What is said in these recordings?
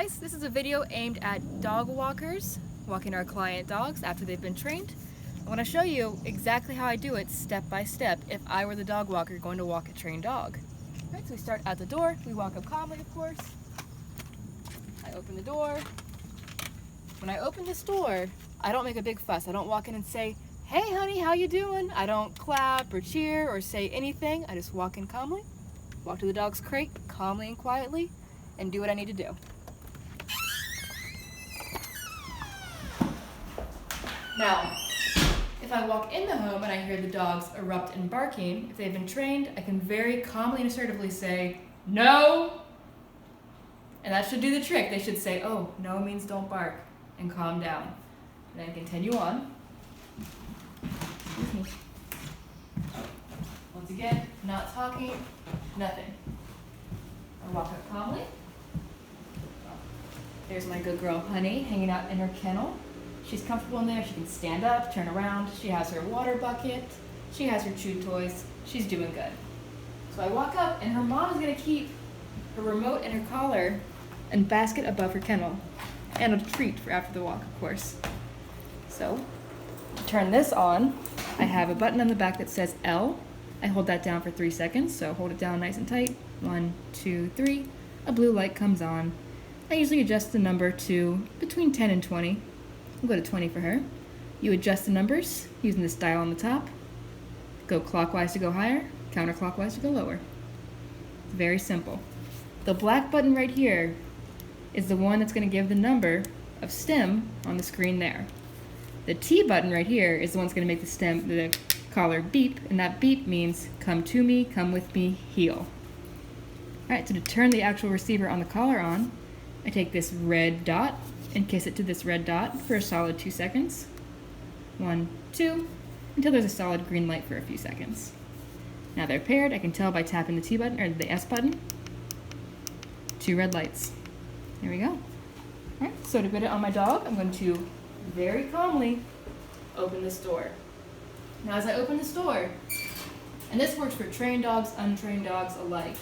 guys, this is a video aimed at dog walkers walking our client dogs after they've been trained. I want to show you exactly how I do it step by step if I were the dog walker going to walk a trained dog. Alright, so we start at the door, we walk up calmly of course. I open the door. When I open this door, I don't make a big fuss. I don't walk in and say, "Hey honey, how you doing?" I don't clap or cheer or say anything. I just walk in calmly, walk to the dog's crate calmly and quietly, and do what I need to do. Now, if I walk in the home and I hear the dogs erupt in barking, if they've been trained, I can very calmly and assertively say, "No!" And that should do the trick. They should say, "Oh, no means don't bark," and calm down. And then continue on. Once again, not talking, nothing. I walk up calmly. There's my good girl, Honey, hanging out in her kennel. She's comfortable in there. She can stand up, turn around. She has her water bucket. She has her chew toys. She's doing good. So I walk up, and her mom is going to keep her remote and her collar and basket above her kennel. And a treat for after the walk, of course. So, to turn this on, I have a button on the back that says L. I hold that down for 3 seconds, so hold it down nice and tight. 1, 2, 3. A blue light comes on. I usually adjust the number to between 10 and 20. I'll go to 20 for her. You adjust the numbers using this dial on the top. Go clockwise to go higher, counterclockwise to go lower. It's very simple. The black button right here is the one that's going to give the number of stem on the screen there. The T button right here is the one that's going to make the collar beep, and that beep means come to me, come with me, heel. Alright, so to turn the actual receiver on the collar on, I take this red dot and kiss it to this red dot for a solid 2 seconds. 1, 2, until there's a solid green light for a few seconds. Now they're paired. I can tell by tapping the T button or the S button. 2 red lights. There we go. Alright, so to put it on my dog, I'm going to very calmly open this door. Now as I open this door, and this works for trained dogs, untrained dogs alike.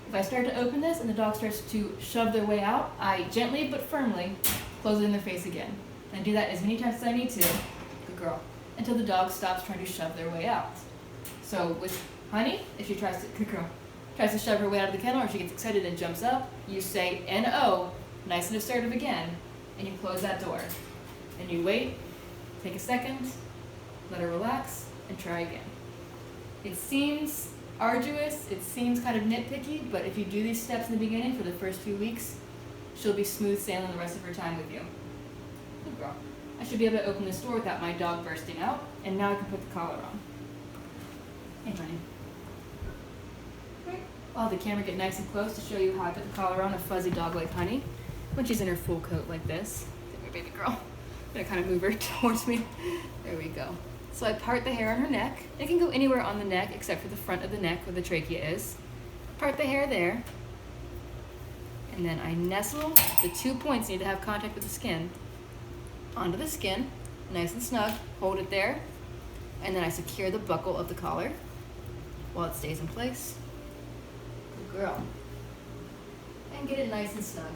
If I start to open this and the dog starts to shove their way out, I gently but firmly close it in their face again. And I do that as many times as I need to, good girl, until the dog stops trying to shove their way out. So with Honey, if she tries to shove her way out of the kennel, or she gets excited and jumps up, you say N-O, nice and assertive again, and you close that door. And you wait, take a second, let her relax, and try again. It seems arduous, it seems kind of nitpicky, but if you do these steps in the beginning for the first few weeks, she'll be smooth sailing the rest of her time with you. Good girl. I should be able to open this door without my dog bursting out, and now I can put the collar on. Hey, Honey. I'll have the camera get nice and close to show you how I put the collar on a fuzzy dog like Honey when she's in her full coat like this. Get my baby girl. I'm gonna kind of move her towards me. There we go. So I part the hair on her neck. It can go anywhere on the neck except for the front of the neck where the trachea is. Part the hair there. And then I nestle the 2 points need to have contact with the skin onto the skin, nice and snug. Hold it there. And then I secure the buckle of the collar while it stays in place. Good girl. And get it nice and snug.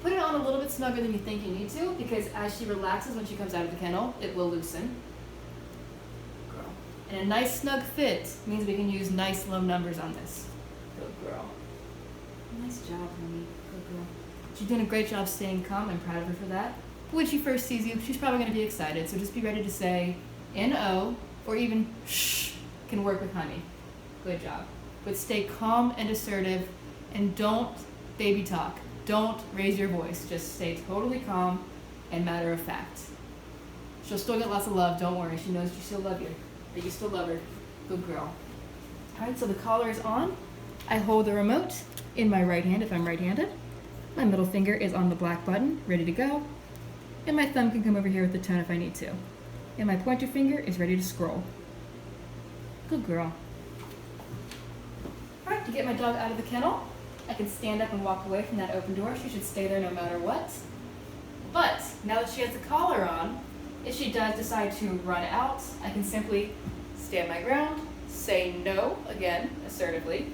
Put it on a little bit snugger than you think you need to, because as she relaxes when she comes out of the kennel, it will loosen. Girl. And a nice snug fit means we can use nice low numbers on this. Good girl. Nice job, Honey. Good girl. She's doing a great job staying calm. I'm proud of her for that. When she first sees you, she's probably going to be excited, so just be ready to say N-O, or even shh can work with Honey. Good job. But stay calm and assertive, and don't baby talk. Don't raise your voice. Just stay totally calm and matter of fact. She'll still get lots of love. Don't worry. She knows you still love you. That you still love her. Good girl. Alright, so the collar is on. I hold the remote in my right hand if I'm right-handed. My middle finger is on the black button, ready to go. And my thumb can come over here with the tone if I need to. And my pointer finger is ready to scroll. Good girl. Alright, to get my dog out of the kennel, I can stand up and walk away from that open door. She should stay there no matter what. But now that she has the collar on, if she does decide to run out, I can simply stand my ground, say no again, assertively,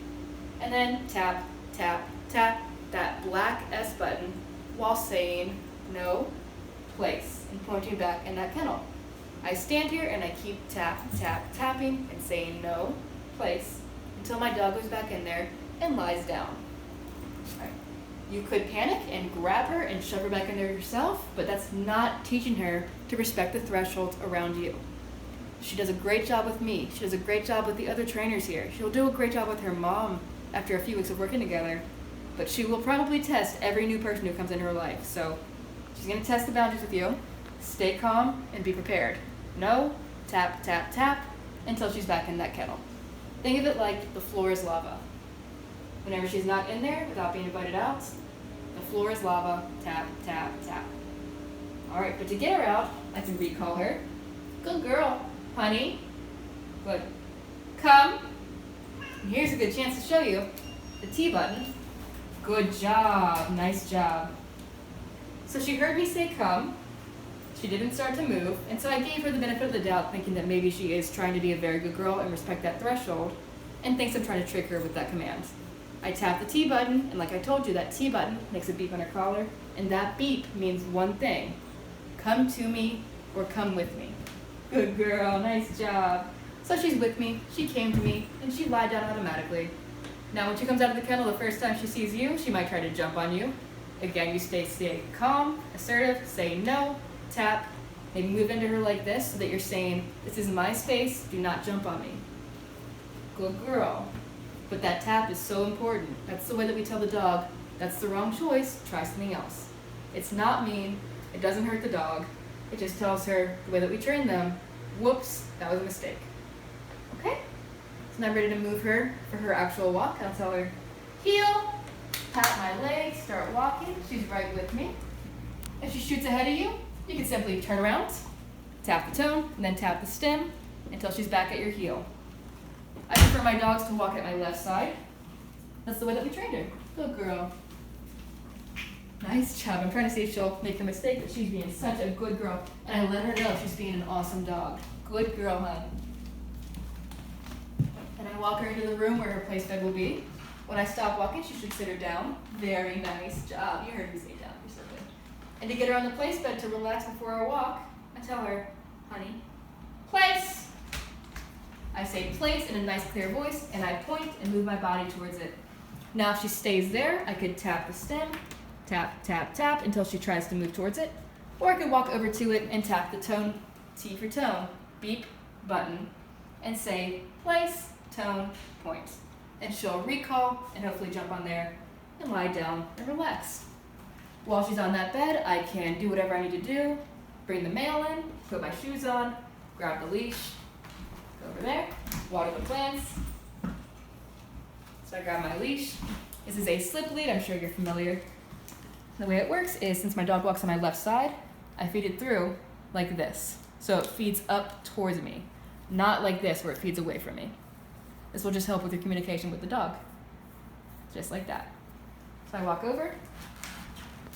and then tap, tap, tap that black S button while saying no, place, and pointing back in that kennel. I stand here and I keep tapping and saying no, place, until my dog goes back in there and lies down. Right. You could panic and grab her and shove her back in there yourself, but that's not teaching her to respect the thresholds around you. She does a great job with me. She does a great job with the other trainers here. She'll do a great job with her mom after a few weeks of working together, but she will probably test every new person who comes into her life. So she's going to test the boundaries with you. Stay calm and be prepared. No, tap, tap, tap, until she's back in that kennel. Think of it like the floor is lava. Whenever she's not in there without being invited out, the floor is lava, tap, tap, tap. All right, but to get her out, I can recall her. Good girl, honey. Good. Come. And here's a good chance to show you the T button. Good job, nice job. So she heard me say come. She didn't start to move, and so I gave her the benefit of the doubt, thinking that maybe she is trying to be a very good girl and respect that threshold, and thinks I'm trying to trick her with that command. I tap the T button, and like I told you, that T button makes a beep on her collar, and that beep means one thing: come to me or come with me. Good girl, nice job. So she's with me, she came to me, and she lied down automatically. Now when she comes out of the kennel the first time she sees you, she might try to jump on you. Again, you stay calm, assertive, say no, tap, maybe move into her like this so that you're saying, this is my space, do not jump on me. Good girl. But that tap is so important. That's the way that we tell the dog, that's the wrong choice, try something else. It's not mean, it doesn't hurt the dog, it just tells her the way that we train them, whoops, that was a mistake. Okay? So now I'm ready to move her for her actual walk. I'll tell her, heel, pat my leg, start walking, she's right with me. If she shoots ahead of you, you can simply turn around, tap the tone, and then tap the stem until she's back at your heel. I prefer my dogs to walk at my left side. That's the way that we trained her. Good girl. Nice job. I'm trying to see if she'll make a mistake, but she's being such a good girl. And I let her know she's being an awesome dog. Good girl, hon. And I walk her into the room where her place bed will be. When I stop walking, she should sit her down. Very nice job. You heard me say down. You're so good. And to get her on the place bed to relax before our walk, I tell her, honey, place. I say place in a nice clear voice, and I point and move my body towards it. Now if she stays there, I could tap the stem, tap, tap, tap, until she tries to move towards it. Or I could walk over to it and tap the tone, T for tone, beep, button, and say place, tone, point. And she'll recall and hopefully jump on there and lie down and relax. While she's on that bed, I can do whatever I need to do, bring the mail in, put my shoes on, grab the leash, go over there, water the plants. So I grab my leash. This is a slip lead, I'm sure you're familiar. The way it works is, since my dog walks on my left side, I feed it through like this. So it feeds up towards me, not like this where it feeds away from me. This will just help with your communication with the dog. Just like that. So I walk over.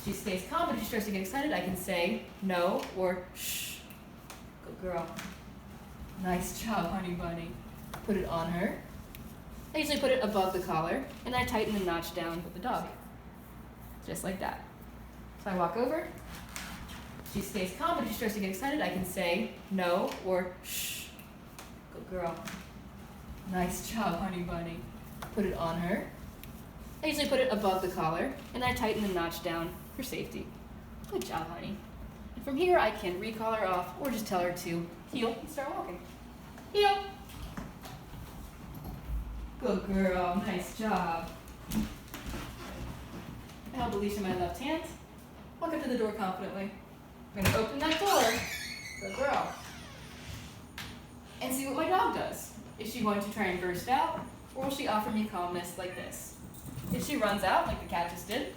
She stays calm, but if she starts to get excited, I can say no or shh. Good girl. Nice job, honey bunny. Put it on her. I usually put it above the collar, and I tighten the notch down with the dog. Just like that. So I walk over. She stays calm, but if she starts to get excited, I can say no or shh. Good girl. Nice job, honey bunny. Put it on her. I usually put it above the collar, and I tighten the notch down for safety. Good job, honey. And from here, I can recall her off, or just tell her to heel and start walking. Heel. Good girl, nice job. I hold the leash in my left hand. Walk up to the door confidently. I'm gonna open that door. Good girl. And see what my dog does. Is she going to try and burst out, or will she offer me calmness like this? If she runs out, like the cat just did,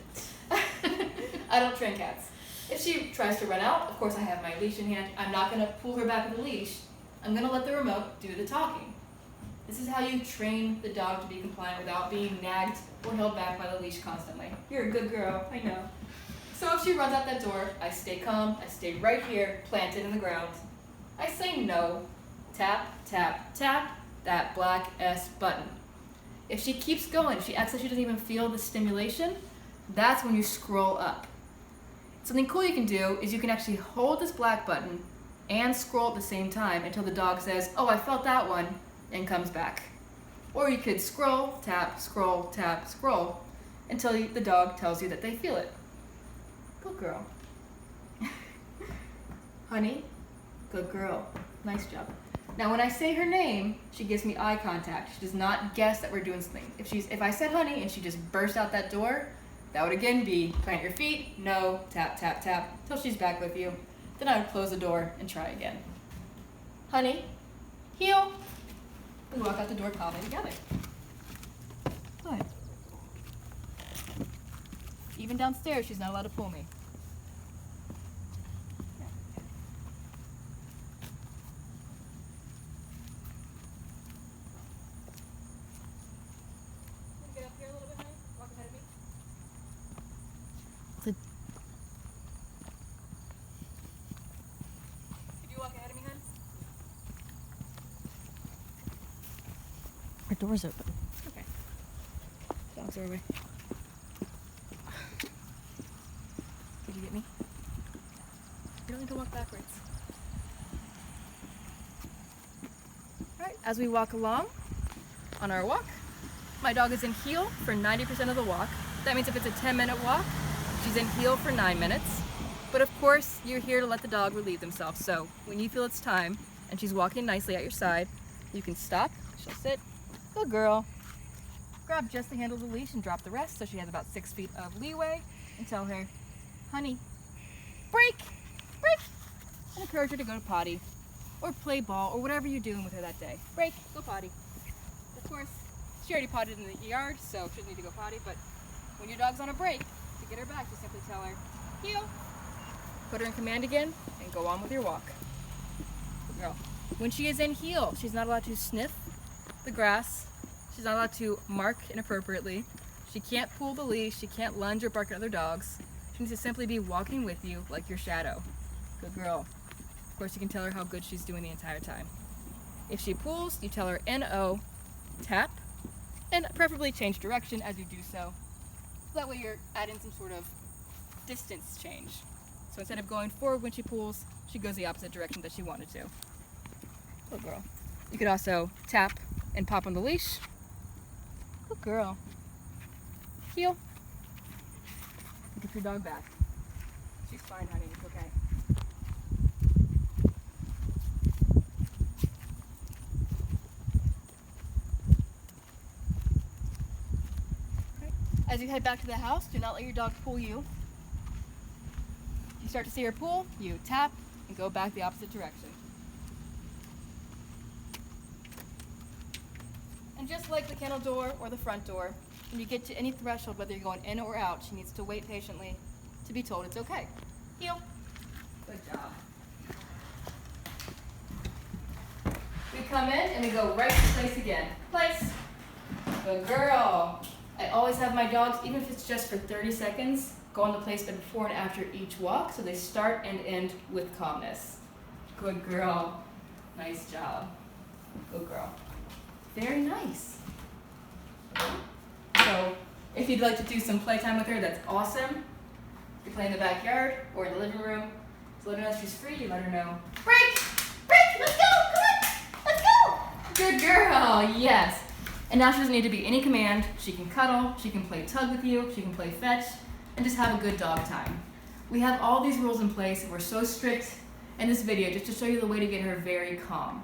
I don't train cats. If she tries to run out, of course I have my leash in hand. I'm not gonna pull her back with the leash. I'm gonna let the remote do the talking. This is how you train the dog to be compliant without being nagged or held back by the leash constantly. You're a good girl, I know. So if she runs out that door, I stay calm, I stay right here, planted in the ground. I say no, tap, tap, tap, that black S button. If she keeps going, she acts like she doesn't even feel the stimulation, that's when you scroll up. Something cool you can do is you can actually hold this black button and scroll at the same time until the dog says, oh, I felt that one, and comes back. Or you could scroll, tap, scroll, tap, scroll, until the dog tells you that they feel it. Good girl. Honey, good girl. Nice job. Now when I say her name, she gives me eye contact. She does not guess that we're doing something. If I said honey and she just burst out that door, that would again be plant your feet, no, tap, tap, tap, till she's back with you. Then I would close the door and try again. Honey, heel. We walk out the door calmly together. Good. Even downstairs, she's not allowed to pull me. Get up here a little bit, honey. Walk ahead of me. Could you walk ahead of me, hon? Our door's open. Okay. Dogs are away. Did you get me? You don't need to walk backwards. Alright, as we walk along on our walk, my dog is in heel for 90% of the walk. That means if it's a 10-minute walk, she's in heel for 9 minutes. But of course, you're here to let the dog relieve themselves. So when you feel it's time and she's walking nicely at your side, you can stop, she'll sit. Good girl. Grab just the handle of the leash and drop the rest so she has about 6 feet of leeway, and tell her, honey, break, break, and encourage her to go to potty or play ball or whatever you're doing with her that day. Break, go potty. Of course, she already potted in the yard, so she doesn't need to go potty, but when your dog's on a break, to get her back, you simply tell her, heel, put her in command again, and go on with your walk. Good girl. When she is in heel, she's not allowed to sniff the grass. She's not allowed to mark inappropriately. She can't pull the leash. She can't lunge or bark at other dogs. She needs to simply be walking with you like your shadow. Good girl. Of course, you can tell her how good she's doing the entire time. If she pulls, you tell her N-O, tap, and preferably change direction as you do so. That way you're adding some sort of distance change. So instead of going forward when she pulls, she goes the opposite direction that she wanted to. Good girl. You could also tap and pop on the leash. Good girl. Heel. Get your dog back. She's fine, honey. It's okay. Okay. As you head back to the house, do not let your dog pull you. If you start to see her pull, you tap and go back the opposite direction. And just like the kennel door or the front door, when you get to any threshold, whether you're going in or out, she needs to wait patiently to be told it's okay. Heel. Good job. We come in and we go right to place again. Place. Good girl. I always have my dogs, even if it's just for 30 seconds, go on the placement before and after each walk so they start and end with calmness. Good girl. Nice job. Good girl. Very nice. So if you'd like to do some playtime with her, that's awesome. You play in the backyard or in the living room. So let her know if she's free, you let her know. Break! Break! Let's go! Come on! Let's go! Good girl! Yes. And now she doesn't need to be any command. She can cuddle, she can play tug with you, she can play fetch, and just have a good dog time. We have all these rules in place and we're so strict in this video just to show you the way to get her very calm.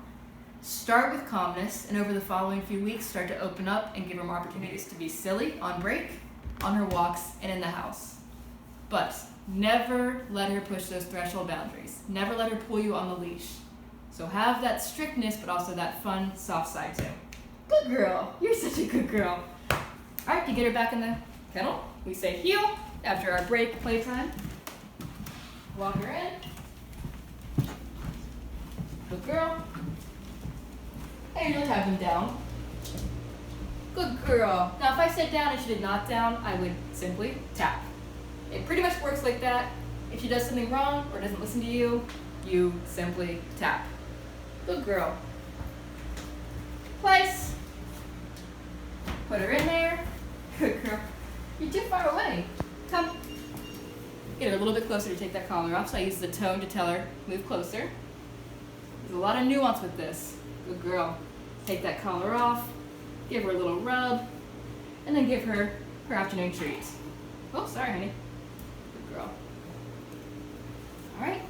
Start with calmness, and over the following few weeks, start to open up and give her more opportunities to be silly on break, on her walks, and in the house. But never let her push those threshold boundaries. Never let her pull you on the leash. So have that strictness, but also that fun, soft side too. Good girl. You're such a good girl. All right, to get her back in the kennel, we say heel after our break playtime. Walk her in. Good girl. And you'll have them down. Good girl. Now if I said down and she did not down, I would simply tap. It pretty much works like that. If she does something wrong or doesn't listen to you, you simply tap. Good girl. Place. Put her in there. Good girl. You're too far away. Come. Get her a little bit closer to take that collar off, so I use the tone to tell her, move closer. There's a lot of nuance with this. Good girl. Take that collar off, give her a little rub, and then give her her afternoon treat. Oh, sorry, honey. Good girl. All right.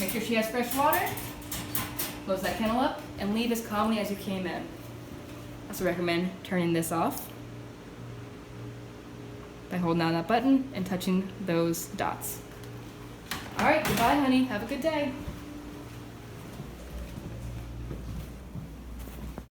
Make sure she has fresh water. Close that kennel up and leave as calmly as you came in. I also recommend turning this off by holding down that button and touching those dots. All right, goodbye, honey. Have a good day.